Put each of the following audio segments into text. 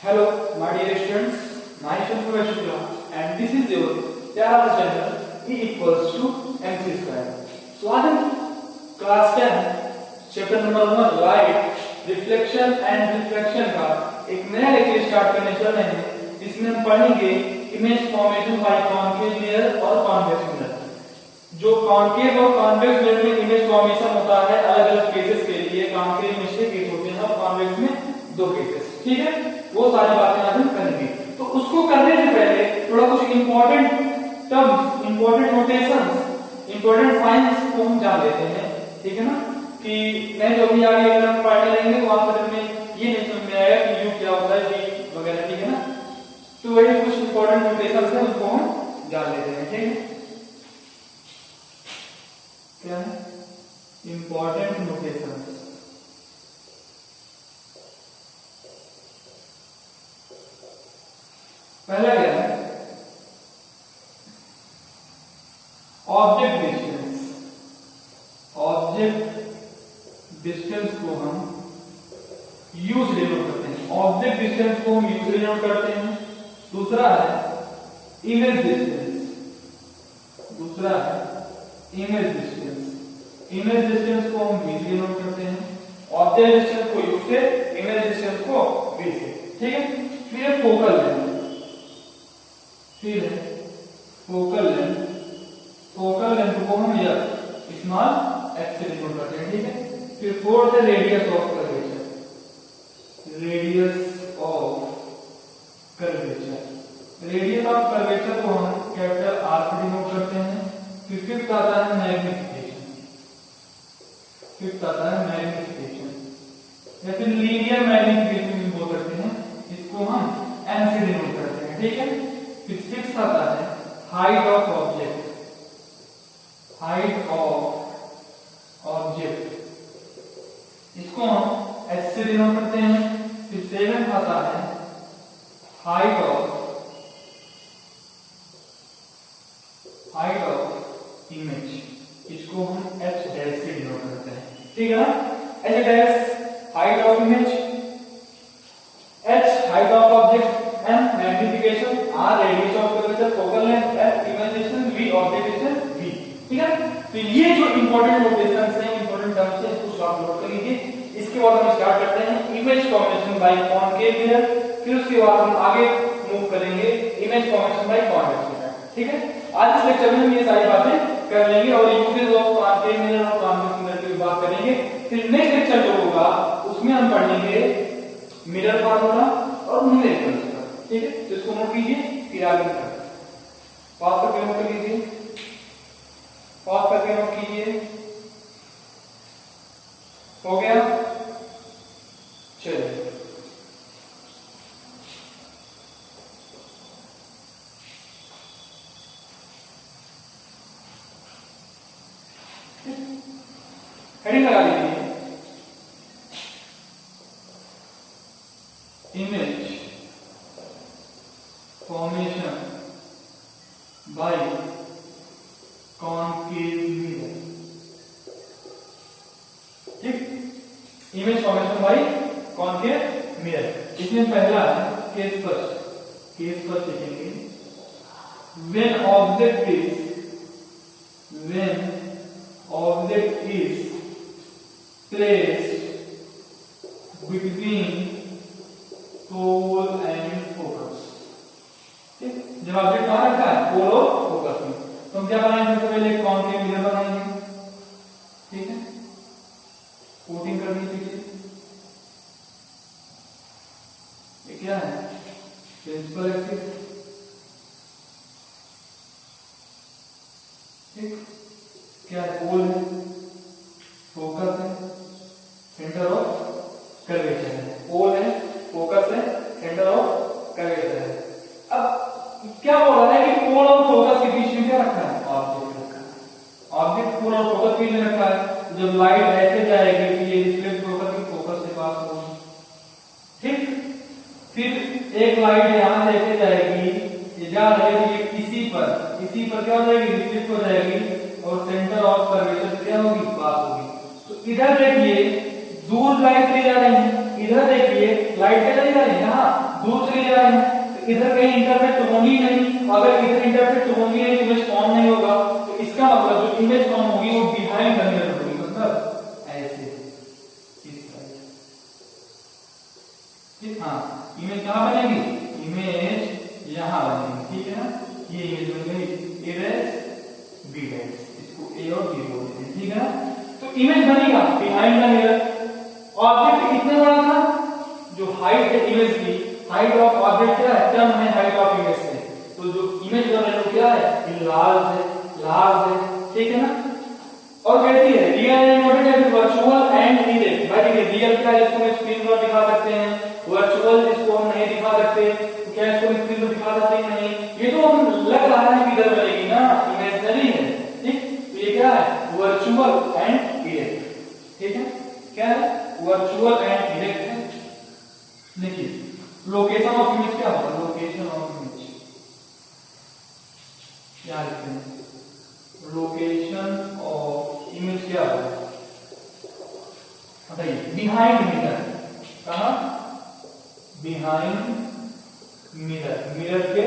Hello, my dear students. Myself Shukla, and this is your प्यारा channel E equals to MC square. So आज हम class 10 chapter number 1 light reflection and refraction का एक नया lecture start करने चल रहे हैं, जिसमें हम पढ़ेंगे image formation by concave mirror और कॉन्वेक्स मिरर। जो कॉन्केव और कॉन्वेक्स मिरर में इमेज फॉर्मेशन होता है अलग अलग केसेस के लिए, कॉन्केव में 6 केस होते हैं और कॉन्वेक्स में 2 केसेस, ठीक है। वो सारी बातें आज हम करेंगे। तो उसको करने से पहले थोड़ा कुछ important terms, important notations, important science को हम जान लेते हैं, ठीक है ना। कि मैं जो भी आगे अगर हम पढ़ने लगेंगे तो वहां पर हमें ये नहीं समझ में आएगा कि यू क्या होता है, वी वगैरह, ठीक है ना। तो वही कुछ इंपॉर्टेंट नोटेशंस है, उनको हम जान लेते हैं, ठीक है। क्या है इंपॉर्टेंट नोटेशंस? पहला क्या है? Object distance. ऑब्जेक्ट डिस्टेंस को हम यू से डिनोट करते हैं। ऑब्जेक्ट डिस्टेंस को हम यू से डिनोट करते हैं। दूसरा है इमेज डिस्टेंस। दूसरा है इमेज डिस्टेंस। इमेज डिस्टेंस को हम वी से डिनोट करते हैं। ऑब्जेक्ट डिस्टेंस को यू से, इमेज डिस्टेंस को वी से, ठीक है। फिर फोकल लेंथ। फिर फोकल लेंथ। फोकल लेंथ को हम यस स्मॉल एक्स से डिनोट करते हैं, ठीक है। फिर फोर्थ है radius of curvature. Radius of curvature. Radius of curvature को हम कैपिटल आर से डिनोट करते हैं। फिर फिफ्थ आता है मैग्निफिकेशन। फिफ्थ आता है मैग्निफिकेशन या फिर लीनियर मैग्निफिकेशन भी बोल सकते हैं, इसको हम एम से डिनोट करते हैं, ठीक है। फिर सिक्स्थ आता है height of object. Height of object, इसको हम एच से डिनोट करते हैं। फिर सेवेंथ आता है हाइट ऑफ इमेज, इसको हम एच डैश से डिनोट करते हैं, ठीक है ना। H dash height of image, H height of object, M magnification, R radius of curvature, focal length, F image distance, V object distance, V, ठीक है। तो ये जो इंपॉर्टेंट नोटेशंस हैं, इंपॉर्टेंट टर्म्स हैं, इसको शॉर्ट नोट कर लीजिए। इसके बाद हम स्टार्ट करते हैं image formation by concave mirror. फिर उसके बाद हम आगे मूव करेंगे image formation by convex mirror, ठीक है। आज इस लेक्चर में हम ये सारी बातें कर लेंगे और यूजेस ऑफ कॉन्केव मिरर और कॉन्वेक्स मिरर की बात करेंगे। फिर नेक्स्ट लेक्चर जो होगा उसमें हम पढ़ेंगे मिरर फार्मूला और न्यूमेरिकल, ठीक है। तो इसको नोट कीजिए, फिर आगे बढ़ते। पास करके नोट कर लीजिए, पास करके नोट कीजिए। हो गया? चलिए हेडिंग लगा लीजिए, image formation by concave mirror, ठीक। Image formation by concave mirror. इसमें पहला है केस फर्स्ट। केस फर्स्ट लिखेंगे when object is placed between pole and focus, ठीक। जब ऑब्जेक्ट कहां रखा है? पोल और फोकस में। तो हम क्या बनाएंगे? सबसे पहले कॉन्केव मिरर बनाएंगे, ठीक है। कोटिंग कर दी पीछे। ये क्या है? प्रिंसिपल एक्सिस, ठीक। क्या है? पोल है, फोकस है, सेंटर ऑफ कर्वेचर है। पोल है, फोकस है, सेंटर ऑफ कर्वेचर है। अब क्या बोल रहा है कि पोल और फोकस के बीच में क्या रखा है? ऑब्जेक्ट रखा है। ऑब्जेक्ट पोल और फोकस के बीच में रखा है। जब लाइट ऐसे जाएगी कि ये रिफ्लेक्ट होकर के फोकस से पास होगी, ठीक। फिर एक लाइट यहां से ऐसे जाएगी, ये जा रही है इसी पर क्या हो जाएगी? रिफ्लेक्ट हो जाएगी और सेंटर ऑफ कर्वेचर से क्या होगी? पास होगी। तो इधर देखिए दूर लाइट चली जा रही है, इधर देखिए लाइट क्या चली जा रही है? यहाँ दूर चली जा रही है, तो इधर कहीं इंटरसेक्ट होंगी नहीं, अगर इधर इंटरसेक्ट होंगी नहीं तो इमेज फॉर्म नहीं होगा, तो इसका मतलब जो इमेज फॉर्म होगी वो बिहाइंड द मिरर होगी, मतलब ऐसे इस साइड। ठीक, हाँ इमेज कहाँ बनेगी, इमेज यहाँ बनेगी, ठीक है ना, ये इमेज बन गई ए डैश बी डैश, इसको ए और बी बोल देते हैं, ठीक है ना। तो इमेज बनेगा बिहाइंड द मिरर। ऑब्जेक्ट इतना बड़ा था, जो हाइट है इमेज की, हाइट ऑफ ऑब्जेक्ट क्या है, कम है हाइट ऑफ इमेज से, तो जो इमेज बन रही है क्या है, ये लार्ज है, ठीक है ना। और कहती है रियल एंड इमेज है, वर्चुअल एंड इरेक्ट। भाई देखिए रियल क्या है, इसको हम स्क्रीन पर दिखा सकते हैं, वर्चुअल इसको हम नहीं दिखा सकते, तो क्या इसको स्क्रीन पर दिखा सकते हैं नहीं, ये तो हम लग रहा है कि इधर बनेगी ना, इमेजिनरी है, ठीक। तो ये क्या है, वर्चुअल एंड इरेक्ट, ठीक है, क्या है, वर्चुअल एंड इरेक्ट है। देखिए लोकेशन ऑफ इमेज क्या होगा, लोकेशन ऑफ इमेज क्या लिखते हैं, लोकेशन ऑफ इमेज क्या होगा, बताइए, बिहाइंड मिरर, कहां, बिहाइंड मिरर, मिरर के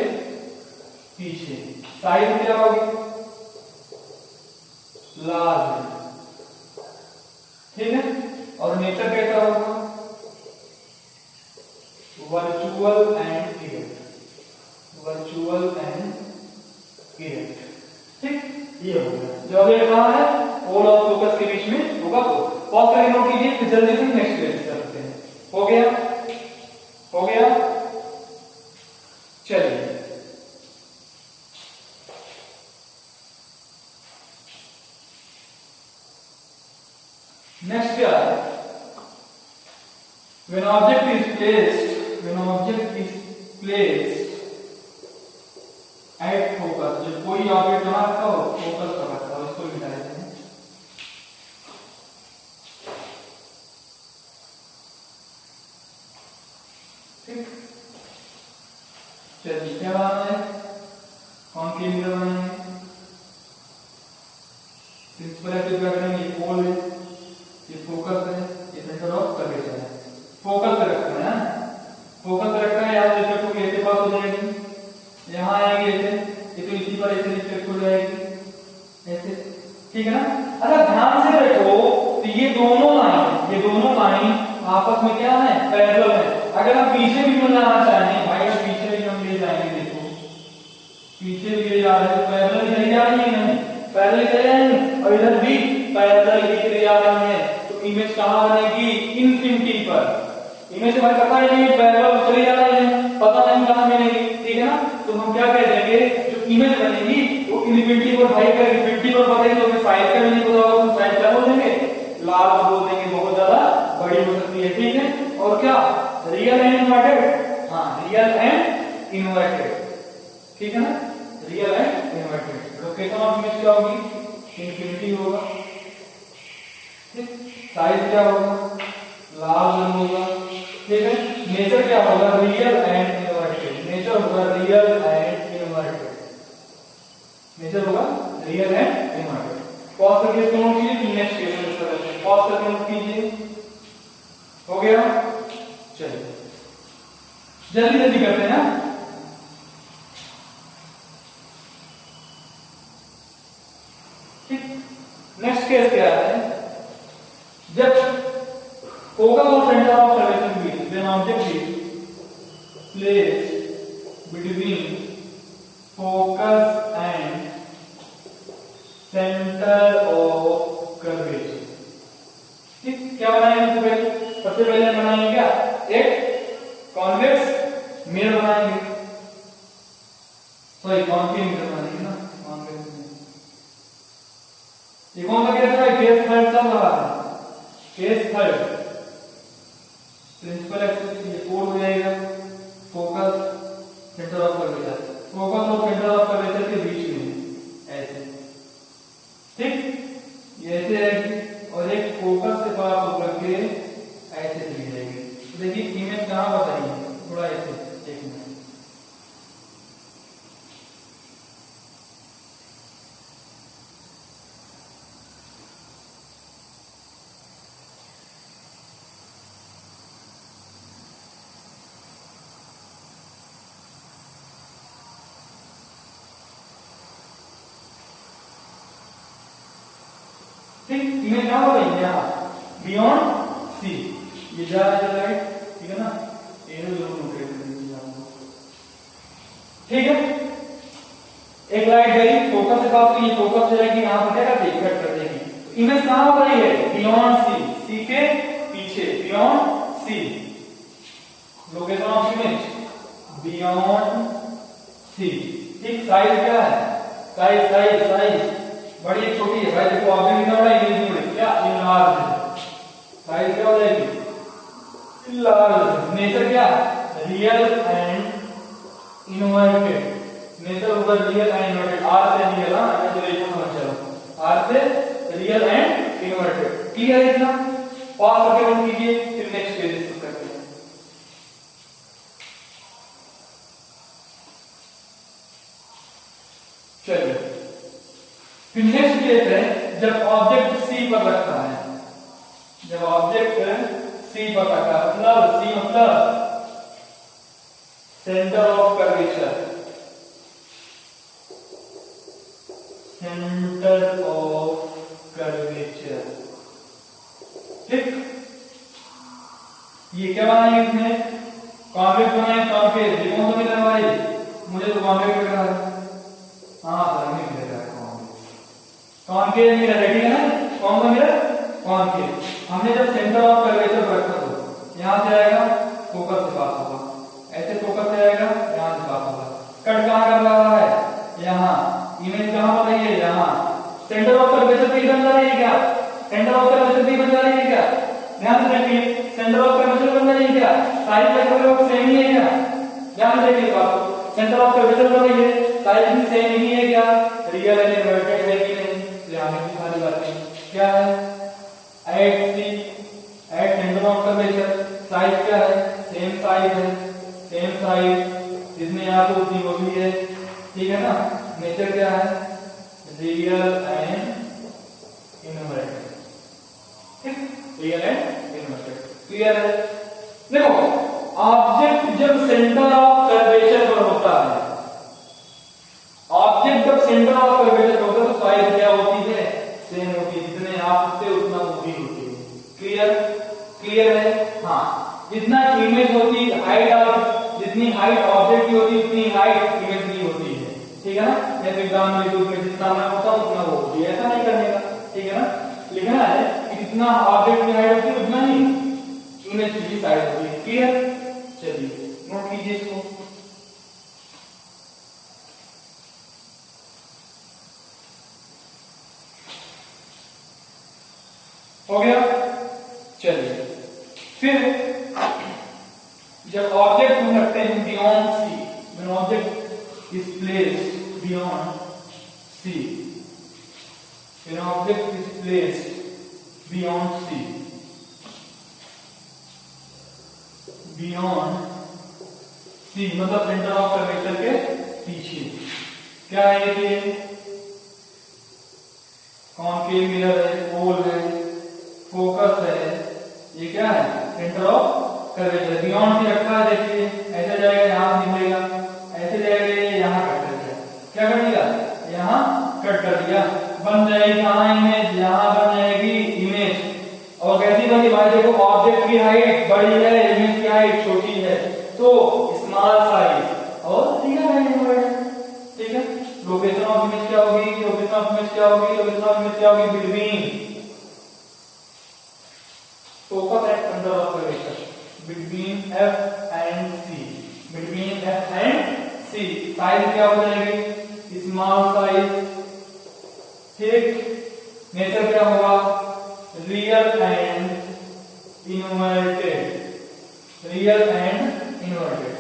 पीछे। साइज क्या होगी, लार्ज, ठीक है। और नेचर कैसा होगा, virtual and erect, virtual and erect, ठीक। ये हो गया, जो ऑब्जेक्ट कहां है, पोल और फोकस के बीच में होगा, तो पॉज करके नोट कीजिए, फिर जल्दी से नेक्स्ट पेज करते हैं। हो गया, हो गया, चलिए नेक्स्ट क्या है, when object is placed at focus, जब कोई ऑब्जेक्ट कहां रखा हो, फोकस पर रखा हो, इसको मिटा देते हैं। ठीक, चलिए क्या बनाना है, कॉन्केव मिरर बनाएंगे, प्रिंसिपल एक्सिस क्या करेंगे, ये पोल है, ये फोकस है, ये सेंटर ऑफ कर्वेचर है, फोकस पे रखना है, फोकस पे रखना है, यहाँ रिफ्लेक्ट होकर ऐसे पास हो जाएगी, यहाँ आएंगे ऐसे, ये तो इसी पर ऐसे रिफ्लेक्ट हो जाएगी ऐसे, ठीक है ना। अगर ध्यान से देखो तो ये दोनों लाइन आपस में क्या है, पैरेलल है। अगर आप पीछे भी बनाना चाहें, भाई अगर पीछे भी हम ले जाएंगे, देखो पीछे भी ले जा रहे हैं, तो पैरेलल चली जा रही है, नहीं पैरेलल चले जाएंगे, और इधर भी पैरेलल ही चली जा रही है, तो इमेज कहां बनेगी, इंफिनिटी पर। इमेज हमें पता ही नहीं, पैरेलल चली जा रही है, पता नहीं कहां मिलेगी, ठीक है ना। तो हम क्या कह देंगे, जो इमेज बनेगी वो इंफिनिटी पर, भाई अगर इंफिनिटी पर पता है तो हमें साइज का भी नहीं पता होगा, तो साइज क्या बोल देंगे, लार्ज बोल देंगे, बहुत ज्यादा बड़ी हो सकती है, ठीक है। और क्या, रियल एंड इन्वर्टेड, हाँ रियल एंड इन्वर्टेड, ठीक है ना, real and inverted. Location of image क्या होगी, इंफिनिटी होगा, ठीक। साइज क्या होगा, लार्ज होगा, ठीक है। नेचर क्या होगा, रियल एंड इन्वर्टेड, नेचर होगा रियल एंड इन्वर्टेड, नेचर होगा रियल एंड इन्वर्टेड। पॉज करके इसको नोट कीजिए, नेक्स्ट केस में इसका करते हैं, पॉज करके नोट कीजिए, हो गया। चलिए जल्दी जल्दी करते हैं ना, ठीक। नेक्स्ट केस क्या है, जब फोकस और centre of curvature beach, when object is placed between focus and centre of curvature, ठीक। क्या बनाएंगे सबसे पहले बनाएंगे क्या, एक कॉन्वेक्स मिरर बनाएंगे, सॉरी कॉन्केव मिरर बनाएंगे ना, कॉन्वेक्स मिरर। ये कौन सा केस है, केस थर्ड चल रहा है, केस थर्ड। प्रिंसिपल एक्सिस ये कोड हो जाएगा, focus centre of curvature, focus और सेंटर ऑफ कर्वेचर के बीच में ऐसे, ठीक। ये ऐसे रहेगी और एक फोकस से पास होकर के ऐसे चली जाएगी। तो देखिए इमेज कहां बताइए, थोड़ा ऐसे एक मिनट, यहाँ बियॉन्ड सी, ये जा रहा है राइट, ठीक है ना, ये जरूर नोट कर लीजिए आपको, ठीक है। एक लाइट गई फोकस से पास, ये फोकस हो जाएगी, यहाँ पर क्या कर देगी, कट कर देगी। इमेज कहाँ हो रही है, बियॉन्ड सी, सी के पीछे, beyond C, location of image beyond C, ठीक। साइज क्या है, साइज साइज साइज बड़ी छोटी है भाई, देखो ऑब्जेक्ट कितना बड़ा है, इमेज बड़ी क्या, लार्ज है, साइज क्या हो जाएगी, लार्ज। नेचर क्या, रियल एंड इनवर्टेड, नेचर होगा रियल एंड इनवर्टेड, आर से रियल, हां तो देखो समझ चलो, आर से रियल एंड इनवर्टेड, क्लियर है इतना। पॉज करके नोट कीजिए, फिर नेक्स्ट पेज डिस्कस करते हैं। चलिए फिर नेक्स्ट केस है जब ऑब्जेक्ट सी पर रखता है, जब ऑब्जेक्ट सी पर रखा है, मतलब सी मतलब center of curvature, centre of curvature, ठीक। ये क्या बनाएंगे इसमें, कॉन्वेक्स बनाए, कॉन्वेक्स, ये कौन सा मिला भाई, मुझे तो कॉन्वेक्स मिल रहा है, हाँ सर हमें मिल रहा है कॉन्केव मिला है, ठीक है ना, कौन सा मिला, कॉन्केव। हमने जब सेंटर ऑफ कर्वेचर रखा तो यहाँ से आएगा, फोकस से पास होगा, ऐसे फोकस से आएगा, यहाँ से पास होगा, कट कहाँ कर रहा है, यहाँ, इमेज कहाँ पर रही है, यहाँ, सेंटर ऑफ कर्वेचर भी बन जा रही है क्या, सेंटर ऑफ कर्वेचर भी बन जा रही है क्या, ध्यान से देखिए, सेंटर ऑफ कर्वेचर बन जा रही है क्या, साइज लगभग सेम ही है क्या, ध्यान से देखिए बात, सेंटर ऑफ कर्वेचर बन रही है, साइज भी सेम ही है क्या, रियल एंड इनवर्टेड है कि नहीं, यहाँ की सारी बातें क्या है, at C, at center of curvature, size क्या है, सेम साइज है, सेम साइज, जितने यहाँ को उतनी वो भी है, ठीक है ना। नेचर क्या है, रियल एंड इनवर्टेड, ठीक, रियल एंड इनवर्टेड, क्लियर है। देखो ऑब्जेक्ट जब सेंटर ऑफ कर्वेचर पर होता है, ऑब्जेक्ट जब सेंटर ऑफ कर्वेचर होता है तो साइज क्या होती है, सेम होती है, जितने आप होते उतना वो भी होती है, क्लियर, क्लियर है। हाँ, जितना इमेज होती है हाइट ऑफ, जितनी हाइट ऑब्जेक्ट की होती है उतनी हाइट इमेज की होती है, ठीक है ना। जैसे एग्जाम्पल के रूप में जितना मैं होता हूं उतना वो होती है, ऐसा नहीं करने का, ठीक है ना। लिखना है कि जितना ऑब्जेक्ट की हाइट होती है उतना ही इमेज की साइज होती है, क्लियर। चलिए नोट कीजिए इसको, हो गया। चलिए फिर जब ऑब्जेक्ट हम रखते हैं beyond C, when object is placed beyond C, when object is placed beyond C, beyond C मतलब सेंटर ऑफ कर्वेचर के पीछे, क्या है ये, कॉन्केव मिरर है, होल है, फोकस है, ये क्या है, center of curvature, beyond C रखा है, देखिए ऐसे जाएगा यहाँ से निकलेगा, ऐसे जाएगा यहाँ कट कर दिया, क्या कर दिया, यहाँ कट कर दिया, बन जाएगी कहाँ इमेज, यहाँ बन जाएगी इमेज। और कैसी बनी भाई, देखो ऑब्जेक्ट की हाइट बड़ी है, इमेज की हाइट छोटी है, तो स्मॉल साइज और ठीक है। लोकेशन ऑफ इमेज क्या होगी, लोकेशन ऑफ इमेज क्या होगी, लोकेशन ऑफ इमेज क्या होगी, between focus at center of curvature, between F and C, between F and C, size क्या हो जाएगी, स्मॉल साइज, ठीक। नेचर क्या होगा, real and inverted, real and inverted,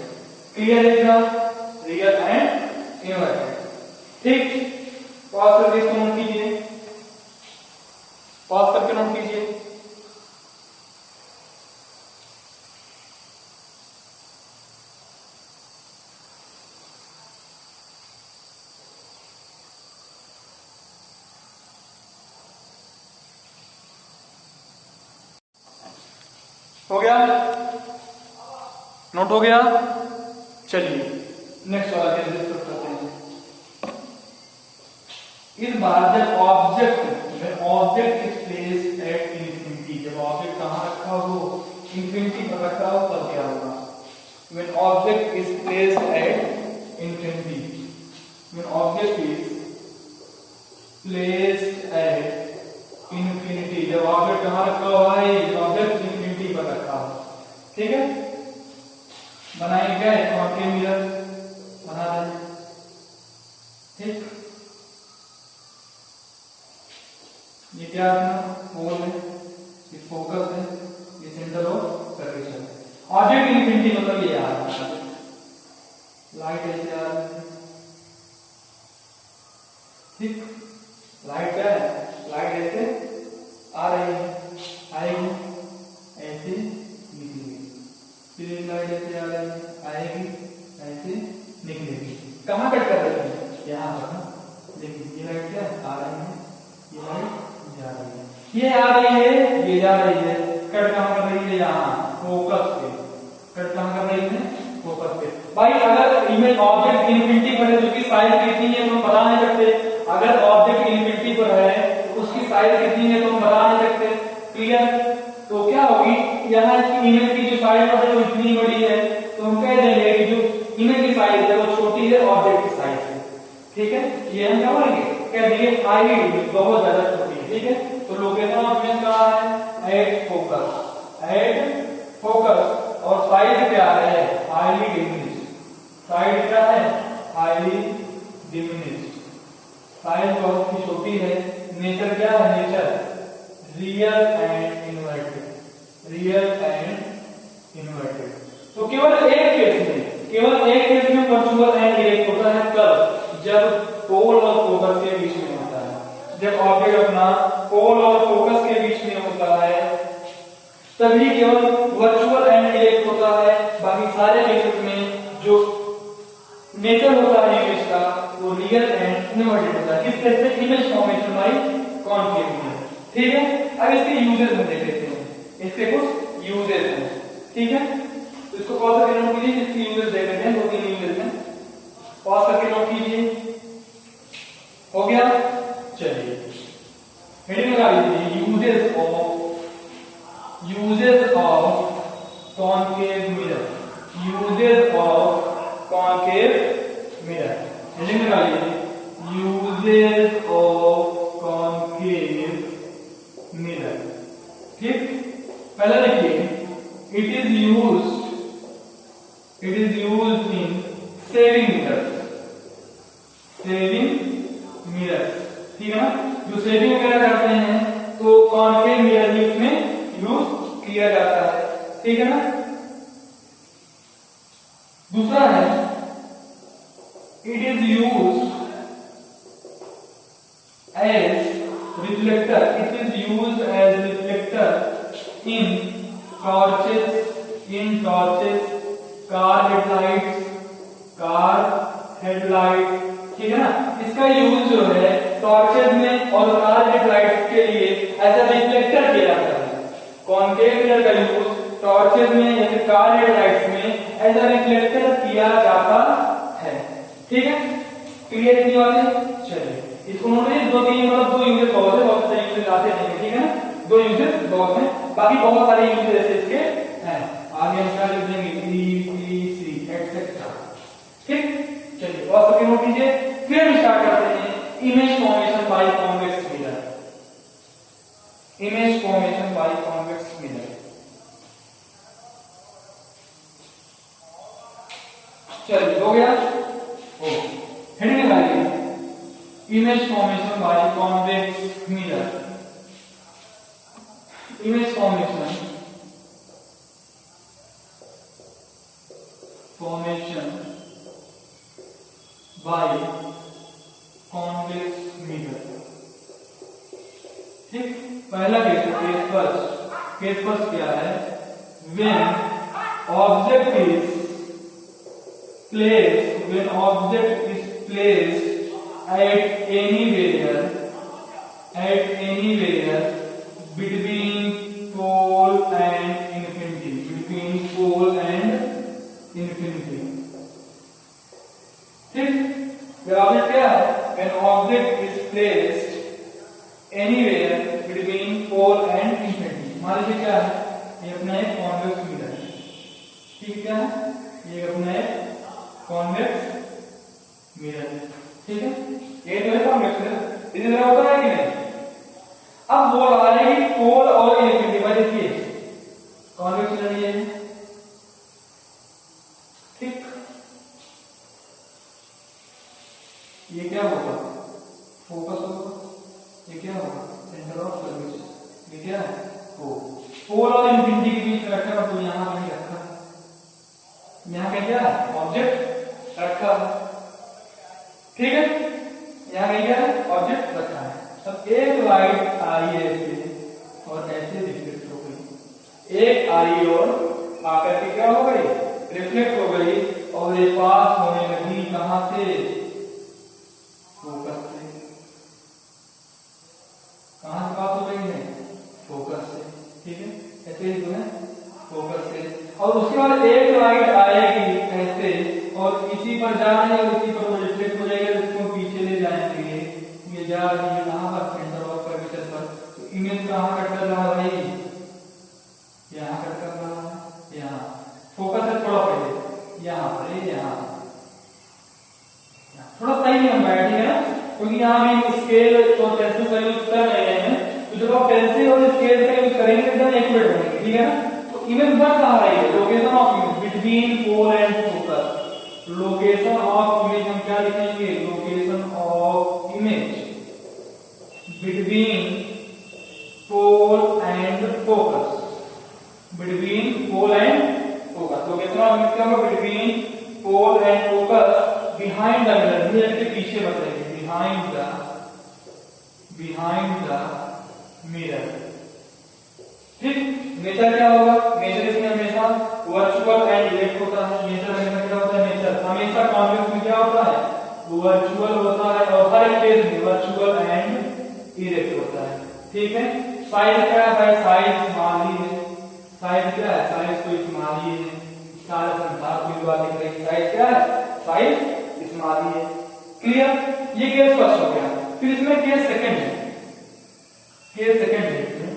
clear है ना, रियल एंड इनवर्टेड, ठीक। पॉज करके इसको नोट कीजिए, पॉज करके नोट कीजिए। हो गया, नोट हो गया। चलिए नेक्स्ट वाला केस डिस्कस करते हैं। इस बार जब ऑब्जेक्ट इज प्लेस्ड एट चलो भाई ऑब्जेक्ट इन्फिनिटी पर रखा, ठीक है, बनाएंगे क्या कॉन्केव मिरर बना दें, ठीक। ये क्या है, पोल है, ये फोकस है, ये centre of curvature. Object infinity मतलब ये आ रहा है, लाइट ऐसे आ रही है, ठीक। लाइट क्या है, लाइट ऐसे आ रही है, आएगी ऐसे निकलेगी, फिर एक लाइट ऐसे आ रही है, आएगी ऐसे निकलेगी। कहाँ कट कर रही है, यहाँ पर, देखिए ये लाइट क्या आ रही है, ये लाइट जा रही है, ये आ रही है, ये जा रही है, कट कहाँ कर रही है, यहाँ फोकस पे, कट कहाँ कर रही है, फोकस पे। भाई अगर इमेज ऑब्जेक्ट इन्फिनिटी पर है तो उसकी साइज कितनी है तो हम बता नहीं सकते, अगर ऑब्जेक्ट इन्फिनिटी पर है तो उसकी साइज कितनी है तो हम बता नहीं सकते, क्लियर। तो क्या होगी, यहाँ इसकी इमेज की जो साइज है वो इतनी बड़ी है तो हम कह देंगे कि जो इमेज की साइज है वो छोटी है ऑब्जेक्ट की साइज से, ठीक है। ये हम क्या बोलेंगे, कह देंगे हाइट बहुत ज्यादा छोटी है, ठीक है। तो लोकेशन ऑफ इमेज कहाँ है, एट फोकस, एट फोकस, और साइज क्या है, हाईली डिमिनिश्ड, साइज क्या है, हाईली डिमिनिश्ड, साइज बहुत ही छोटी है। नेचर क्या है, nature real and inverted, real and inverted. तो केवल एक केस में वर्चुअल एंड इरेक्ट होता है, कब, जब पोल और फोकस के बीच में होता है, जब ऑब्जेक्ट अपना पोल और फोकस के बीच में होता है तभी केवल वर्चुअल एंड इरेक्ट होता है। बाकी सारे केसेस में जो नेचर होता है इमेज का वो रियल एंड इन्वर्टेड होता है। किस केस में, image formation by concave mirror, ठीक है। अब इसके यूजेस हम देख लेते हैं, इसके कुछ यूजेस हैं, ठीक है। तो इसको पॉज करके नोट कीजिए, इसके यूजेस देख लेते हैं, दो तीन यूजेस हैं, पॉज करके नोट कीजिए, हो गया। चलिए हेडिंग लगा लीजिए, uses of concave mirror, uses of concave mirror, heading लगा लीजिए, यूजेस ऑफ कॉन्केव मिरर, ठीक। पहला देखिए, it is used in saving mirrors, ठीक है ना। जो सेविंग वगैरह करते हैं तो कॉन्केव मिरर ही उसमें यूज किया जाता है, ठीक है ना। दूसरा है, it is used as reflector, it is used as reflector in torches, car headlights, ठीक है ना। इसका यूज जो है टॉर्चेस में और कार हेडलाइट्स के लिए एज अ रिफ्लेक्टर किया जाता है। कॉन्केव मिरर का यूज टॉर्चेस में या फिर कार हेडलाइट्स में एज अ रिफ्लेक्टर किया जाता है, ठीक है। क्लियर नहीं बात है, चलिए इसको नोट करिए, दो तीन मतलब दो यूजेस बहुत है, बहुत सारे यूजेस आते हैं, ठीक है ना, दो यूजेस बहुत हैं, बाकी बहुत सारे यूजेस इसके हैं, आगे हम क्या लिख देंगे, ईपीसी एटसेट्रा, ठीक। चलिए और सबके नोट कीजिए, फिर हम स्टार्ट करते हैं image formation by convex mirror, image formation by convex mirror. चलिए हो गया, हेडिंग लगाइए, image formation by convex mirror, image formation by convex mirror, ठीक। पहला केस फर्स्ट क्या है, when object is placed at anywhere between pole and infinity, ठीक। Object क्या है, when object is placed anywhere between pole and infinity, मान लीजिए क्या है, ये अपना एक कॉन्वेक्स मिरर है, ठीक, क्या है, ये अपना एक कॉन्वेक्स मिरर है, ठीक है। ये तो है कॉन्वेक्स मिरर, इसी तरह होता है कि नहीं। अब बोल रहा है कि पोल और इन्फिनिटी पोल और इंफिनिटी के बीच में रखा तो यहाँ कहीं रखा, यहाँ कहीं क्या ऑब्जेक्ट रखा, ठीक है, यहाँ कहीं क्या ऑब्जेक्ट रखा है। अब एक लाइट आई ऐसे और ऐसे रिफ्लेक्ट हो गई, एक आई और आकर के क्या हो गई रिफ्लेक्ट हो गई, और ये पास होने लगी कहां से, फोकस से। कहां से पास हो रही है, फोकस से, ठीक है, ऐसे ही तो है फोकस से। और उसके बाद एक लाइट आएगी ऐसे और इसी पर जा रही है और इसी पर वो रिफ्लेक्ट हो जाएगा, इसको पीछे ले जाएंगे, ये जा रही है कहां पर, सेंटर ऑफ कर्वेचर पर। तो इमेज कहां कट कर रहा है भाई, यहाँ कट कर रहा है, यहाँ फोकस है थोड़ा पहले, यहाँ पर, यहाँ थोड़ा सही नहीं बन रहा है, ठीक है ना, क्योंकि यहाँ भी स्केल और पेंसिल का यूज कर रहे हैं, तो जब आप पेंसिल और स्केल का यूज करेंगे एकदम एक्यूरेट बनेंगे, ठीक है ना। तो इमेज बन कहाँ रही है, location of image between pole and focus. Location of image हम क्या लिखेंगे, location of image between pole and focus, between pole and focus. Location of image क्या होगा, between pole and focus behind the mirror, mirror के पीछे बताइए, behind the mirror, ठीक। Nature क्या होगा, नेचर इसमें हमेशा वर्चुअल एंड इरेक्ट होता है, नेचर हमेशा क्या होता है, नेचर हमेशा कॉन्वेक्स में क्या होता है, वर्चुअल होता है, और हर एक केस में वर्चुअल एंड इरेक्ट होता है, ठीक है। साइज क्या है, साइज स्मॉल ही है, साइज क्या है, साइज तो स्मॉल ही है, सारा संसार की बात दिख रही, साइज क्या है, साइज स्मॉल ही है, क्लियर। ये केस फर्स्ट हो गया। फिर इसमें केस सेकंड है, केस सेकंड है इसमें,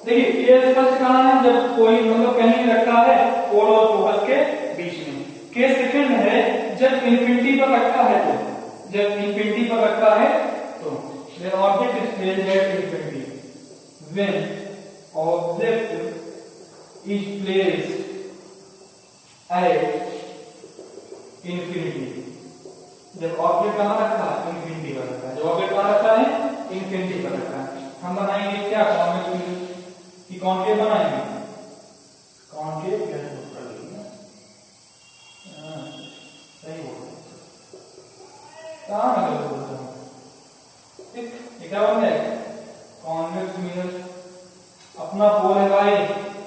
देखिए केस फर्स्ट कहां है, जब कोई मतलब कहीं रखा है पोल और फोकस के बीच में। केस सेकंड है जब इंफिनिटी पर रखा है, तो जब इंफिनिटी पर रखा है तो when object is placed at infinity, when object is placed at infinity, जब ऑब्जेक्ट कहां रखा है, इंफिनिटी पर रखा है, जब ऑब्जेक्ट कहां रखा है, इंफिनिटी पर रखा है। हम बनाएंगे क्या, कॉन्वेक्स की कॉन्केव बनाएंगे, कॉन्केव कैसे कर लेंगे, सही बोल कहां ना बोलते हैं, ठीक, ये क्या बन जाएगा, कॉन्वेक्स मिरर। अपना पोल है भाई,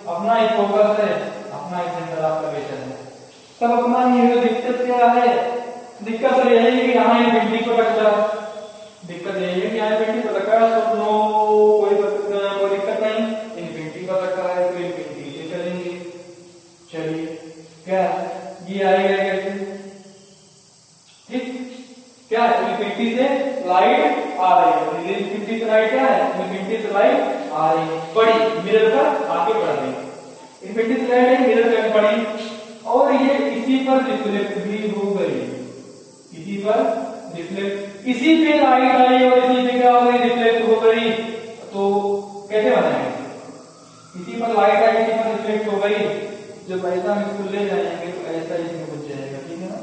अपना ही फोकस है, अपना ही सेंटर ऑफ कर्वेचर है, सब अपना ही है। दिक्कत क्या है, दिक्कत तो यही है कि यहाँ इंफिनिटी पर रखा है, दिक्कत यही है कि यहाँ इंफिनिटी पर रखा है, तो नो कोई दिक्कत नहीं, इंफिनिटी पर रखा है तो इंफिनिटी से चलेंगे। चलिए क्या ये आएगा कैसे, ठीक, क्या इंफिनिटी से लाइट आ रही है, इंफिनिटी से लाइट क्या है, इंफिनिटी से लाइट आ रही है, पड़ी मिरर पर आके पड़ रही है, इंफिनिटी से लाइट है मिरर पर पड़ी, और ये इसी पर रिफ्लेक्ट भी हो गई, इसी पर रिफ्लेक्ट, इसी पे लाइट आई और इसी पे क्या हो गई, रिफ्लेक्ट हो गई, तो कैसे बनाएंगे, इसी पर लाइट आई इसी पर रिफ्लेक्ट हो गई, जब ऐसा हम इसको ले जाएंगे तो ऐसा इसमें बच जाएगा, ठीक है ना,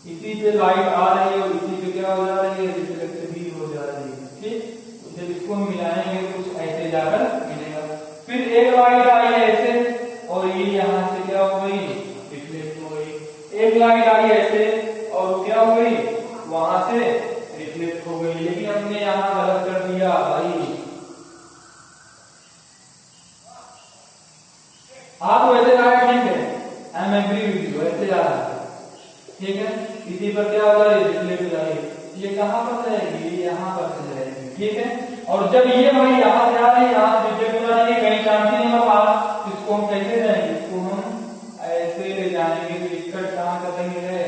इसी पे लाइट आ रही है और इसी पे क्या हो जा रही है, रिफ्लेक्ट भी हो जा रही है, ठीक। जब इसको मिलाएंगे कुछ ऐसे जाकर मिलेगा। फिर एक लाइट आई है ऐसे और ये यहाँ से क्या हो गई, रिफ्लेक्ट हो गई, एक लाइट आई ऐसे और क्या हो गई, वहां से रिफ्लेक्ट हो गई, लेकिन हमने यहाँ गलत कर दिया भाई। आप वैसे राइट हैंड है, I am agree with you, ऐसे जा रहा है, ठीक है, इसी पर क्या हो रहा है, रिफ्लेक्ट हो जाएगी, ये कहां पर जाएगी, ये यहाँ पर से जाएगी, ठीक है। और जब ये भाई यहाँ से आ रही है, यहाँ से रिफ्लेक्ट हो जाएगी, कहीं चांस ही नहीं होगा, इसको हम कैसे जाएंगे, इसको हम ऐसे ले जाएंगे, तो कट कहाँ कर देंगे,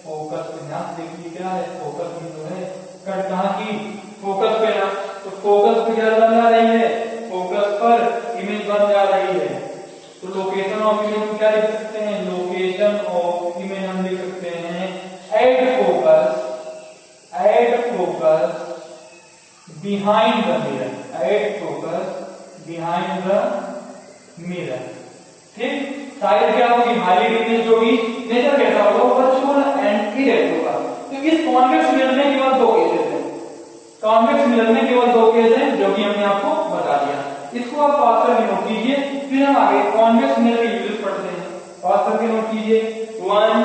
फोकस पे, ध्यान देखिए क्या है, फोकस में जो है कट कहाँ की, फोकस पे ना, तो फोकस पे क्या बन जा रही है, फोकस पर इमेज बन जा रही है, तो लोकेशन ऑफ इमेज हम क्या लिख सकते हैं, लोकेशन ऑफ इमेज हम लिख सकते हैं at focus behind the mirror, at focus behind the mirror, ठीक। साइज क्या होगी, हाईली इमेज होगी, नेचर कैसा होगा, वर्चुअल एंड इरेक्ट होगा। तो इस कॉन्वेक्स मिरर में केवल दो केसेस हैं, कॉन्वेक्स मिरर में केवल दो केस हैं जो कि हमने आपको बता दिया, इसको आप पास करके नोट कीजिए। फिर हम आगे कॉन्वेक्स मिरर के यूजेस पढ़ते हैं, पास करके नोट कीजिए। 1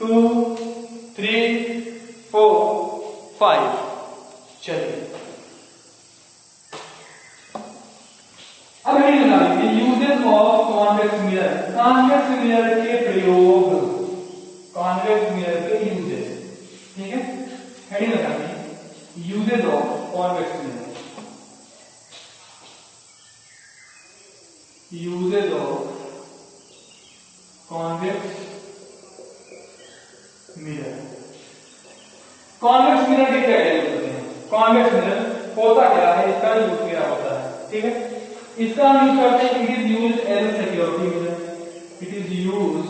2 3 4 5। चलिए अब हेडिंग लगा लीजिए, uses of convex mirror, convex mirror के प्रयोग, कॉन्वेक्स मिरर के यूजेस, ठीक है। हेडिंग लगा लीजिए, uses of convex mirror, uses of convex mirror. Convex mirror के क्या यूज होते हैं? कॉन्वेक्स मिरर होता क्या है, इसका यूज क्या होता है, ठीक है। इसका हम यूज करते हैं, it is used as a security mirror, it is used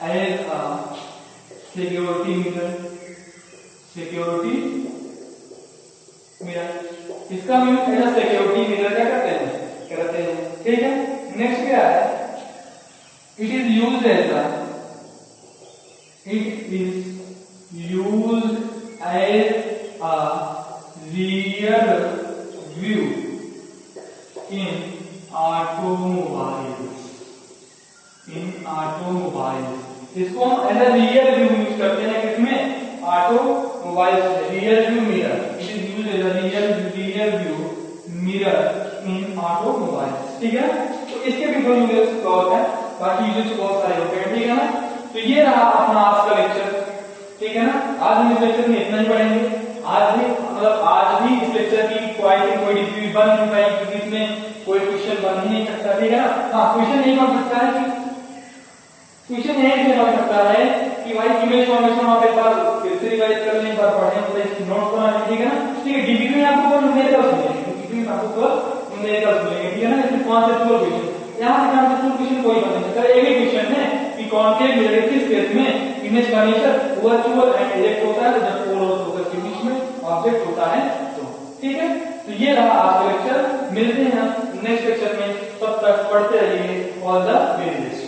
as a security mirror, security mirror, इसका हम use as a security mirror क्या करते हैं, ठीक है। नेक्स्ट क्या है, it is used as a, it is used as a rear view in automobiles, in automobiles, इसको हम as a rear view use करते हैं किसमें, ऑटोमोबाइल्स में, rear view mirror, it is used as a rear view mirror in automobiles, ठीक है। तो इसके भी दो यूजेस और हैं, बाकी यूजेस बहुत सारे होते हैं, ठीक है ना। तो ये रहा अपना आज का लेक्चर, ठीक है ना। आज हम इस लेक्चर में इतना ही पढ़ेंगे। आज भी मतलब आज भी इस लेक्चर की कोई डिग्री बन नहीं पाई क्योंकि इसमें कोई क्वेश्चन बन ही नहीं सकता, ठीक है ना। हाँ, क्वेश्चन नहीं बन सकता है कि क्वेश्चन ये बन सकता है कि भाई इमेज फॉर्मेशन आप एक बार फिर से रिवाइज कर लें, एक बार पढ़ें, मतलब इसकी नोट्स बना लें, ठीक है ना। ठीक है, डीबीटी में आपको न्यूमेरिकल्स मिलेंगे, डीबीटी में आपको न्यूमेरिकल्स मिलेंगे, ठीक है ना। इसमें कॉन्सेप्चुअल क्वेश्चन, यहाँ से कॉन्सेप्चुअल क्वेश्चन कोई बन नहीं सकता। एक ही क्वेश्चन है कि कॉन्केव मिरर किस केस में इमेज का नेचर वर्चुअल एंड डायरेक्ट होता है, जब पोल और फोकस के बीच में ऑब्जेक्ट होता है तो, ठीक है। तो ये रहा आज का लेक्चर, मिलते हैं नेक्स्ट लेक्चर में, तब तक पढ़ते रहिए। All the very best.